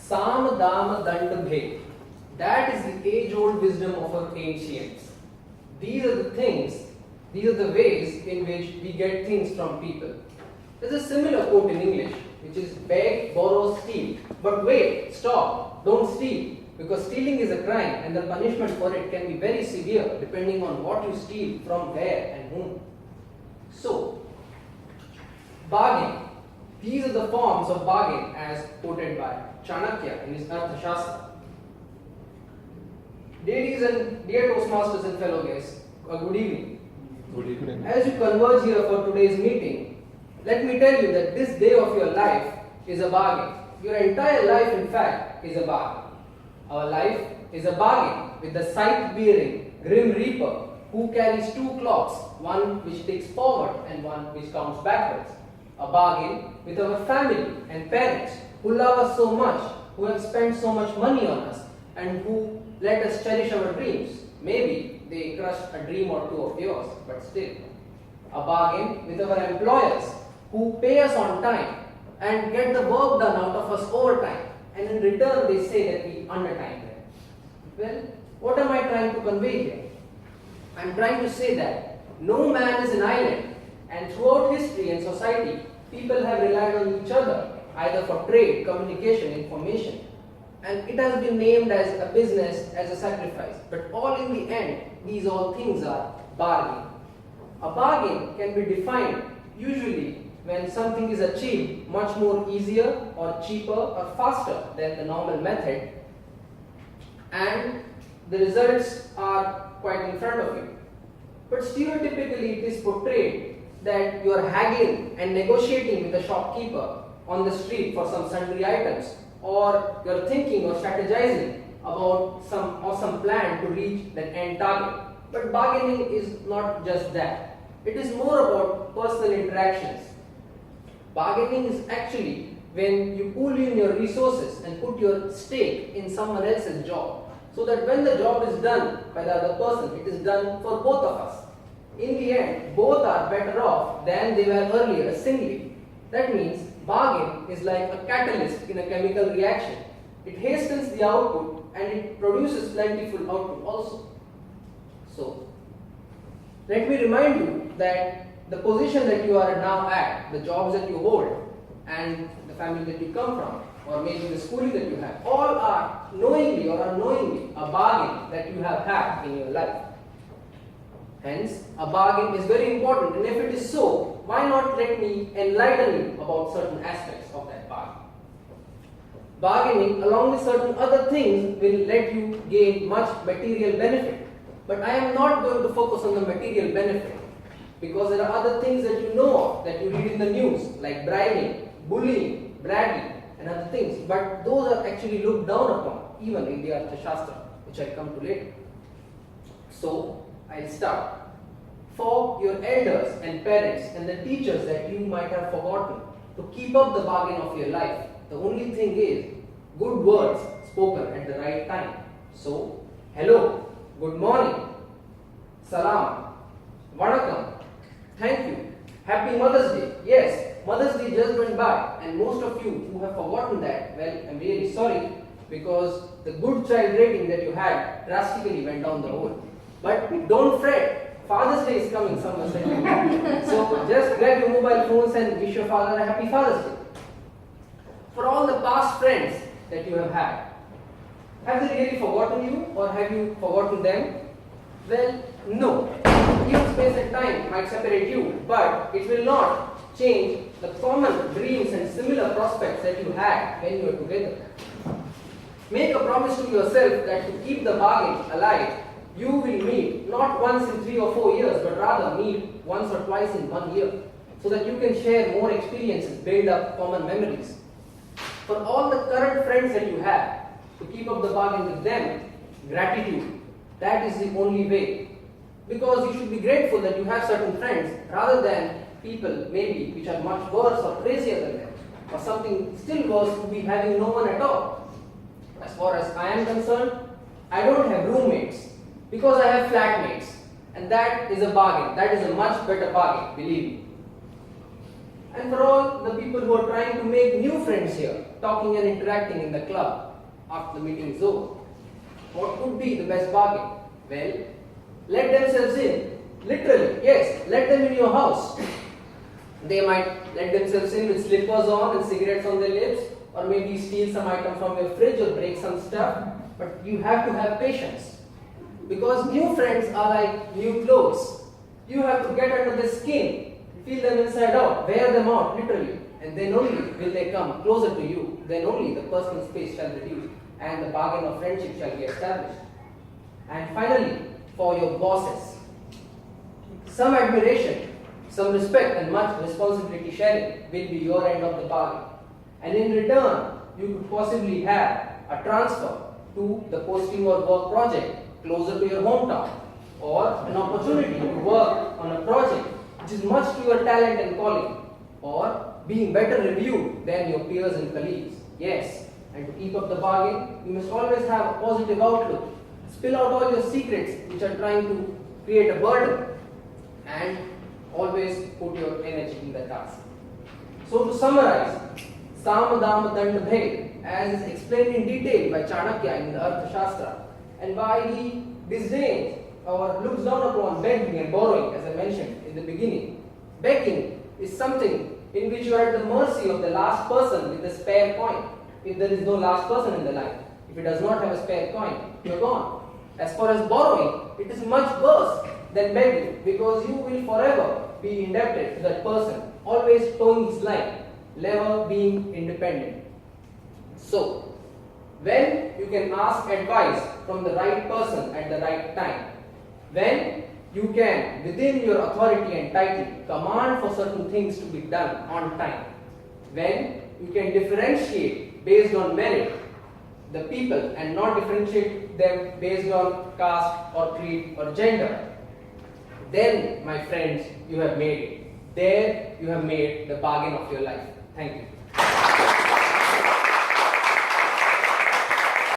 Sam Dama Danda Bhed. That is the age-old wisdom of our ancients. These are the things, these are the ways in which we get things from people. There's a similar quote in English, which is beg, borrow, steal. But wait, stop, don't steal. Because stealing is a crime and the punishment for it can be very severe depending on what you steal, from where and whom. So, bargain. These are the forms of bargain as quoted by Chanakya in his Arthashastra. Ladies and dear Toastmasters and fellow guests, good evening. Good evening. As you converge here for today's meeting, let me tell you that this day of your life is a bargain. Your entire life, in fact, is a bargain. Our life is a bargain with the scythe-bearing Grim Reaper who carries two clocks, one which ticks forward and one which counts backwards. A bargain with our family and parents who love us so much, who have spent so much money on us, and who let us cherish our dreams. Maybe they crushed a dream or two of yours, but still. A bargain with our employers who pay us on time and get the work done out of us overtime, and in return they say that we undertime them. Well, what am I trying to convey here? I am trying to say that no man is an island, and throughout history and society, people have relied on each other, either for trade, communication, information. And it has been named as a business, as a sacrifice. But all in the end, these all things are bargain. A bargain can be defined usually when something is achieved much more easier or cheaper or faster than the normal method, and the results are quite in front of you. But stereotypically it is portrayed that you are haggling and negotiating with a shopkeeper on the street for some sundry items, or you are thinking or strategizing about some awesome plan to reach that end target. But bargaining is not just that. It is more about personal interactions. Bargaining is actually when you pool in your resources and put your stake in someone else's job, so that when the job is done by the other person, it is done for both of us. In the end, both are better off than they were earlier singly. That means bargain is like a catalyst in a chemical reaction. It hastens the output and it produces plentiful output also. So, let me remind you that the position that you are now at, the jobs that you hold, and the family that you come from, or maybe the schooling that you have, all are knowingly or unknowingly a bargain that you have had in your life. Hence, a bargain is very important, and if it is so, why not let me enlighten you about certain aspects of that bargain. Bargaining, along with certain other things, will let you gain much material benefit. But I am not going to focus on the material benefit, because there are other things that you know of, that you read in the news, like bribing, bullying, bragging, and other things. But those are actually looked down upon, even in the Arthashastra, which I come to later. So, I'll start. For your elders and parents and the teachers that you might have forgotten, to keep up the bargain of your life, the only thing is good words spoken at the right time. So, hello, good morning, salam, vanakkam, thank you, happy Mother's Day. Yes, Mother's Day just went by, and most of you who have forgotten that, well, I'm really sorry, because the good child rating that you had drastically went down the road. But don't fret, Father's Day is coming somewhere soon. So just grab your mobile phones and wish your father a happy Father's Day. For all the past friends that you have they really forgotten you, or have you forgotten them? Well, no. Even space and time might separate you, but it will not change the common dreams and similar prospects that you had when you were together. Make a promise to yourself that to keep the bargain alive, you will meet not once in 3 or 4 years, but rather meet once or twice in 1 year, so that you can share more experiences, build up common memories. For all the current friends that you have, to keep up the bargain with them, gratitude, that is the only way. Because you should be grateful that you have certain friends, rather than people maybe which are much worse or crazier than them, or something still worse to be having no one at all. As far as I am concerned, I don't have roommates, because I have flatmates, and that is a bargain. That is a much better bargain, believe me. And for all the people who are trying to make new friends here, talking and interacting in the club after the meeting is over, what would be the best bargain? Well, let themselves in. Literally, yes, let them in your house. They might let themselves in with slippers on and cigarettes on their lips, or maybe steal some item from your fridge or break some stuff. But you have to have patience. Because new friends are like new clothes. You have to get under their skin, feel them inside out, wear them out, literally. And then only will they come closer to you. Then only the personal space shall reduce and the bargain of friendship shall be established. And finally, for your bosses, some admiration, some respect and much responsibility sharing will be your end of the bargain. And in return, you could possibly have a transfer to the posting or work project closer to your hometown, or an opportunity to work on a project which is much to your talent and calling, or being better reviewed than your peers and colleagues. Yes, and to keep up the bargain, you must always have a positive outlook. Spill out all your secrets which are trying to create a burden, and always put your energy in the task. So to summarize, Sama Dama Danda Bhed, as is explained in detail by Chanakya in the Arthashastra, and why he disdains or looks down upon begging and borrowing, as I mentioned in the beginning. Begging is something in which you are at the mercy of the last person with the spare coin. If there is no last person in the line, if he does not have a spare coin, you are gone. As far as borrowing, it is much worse than begging, because you will forever be indebted to that person, always towing his line, never being independent. So, when you can ask advice from the right person at the right time, when you can, within your authority and title, command for certain things to be done on time, when you can differentiate based on merit the people and not differentiate them based on caste or creed or gender, then, my friends, you have made it. There you have made the bargain of your life. Thank you.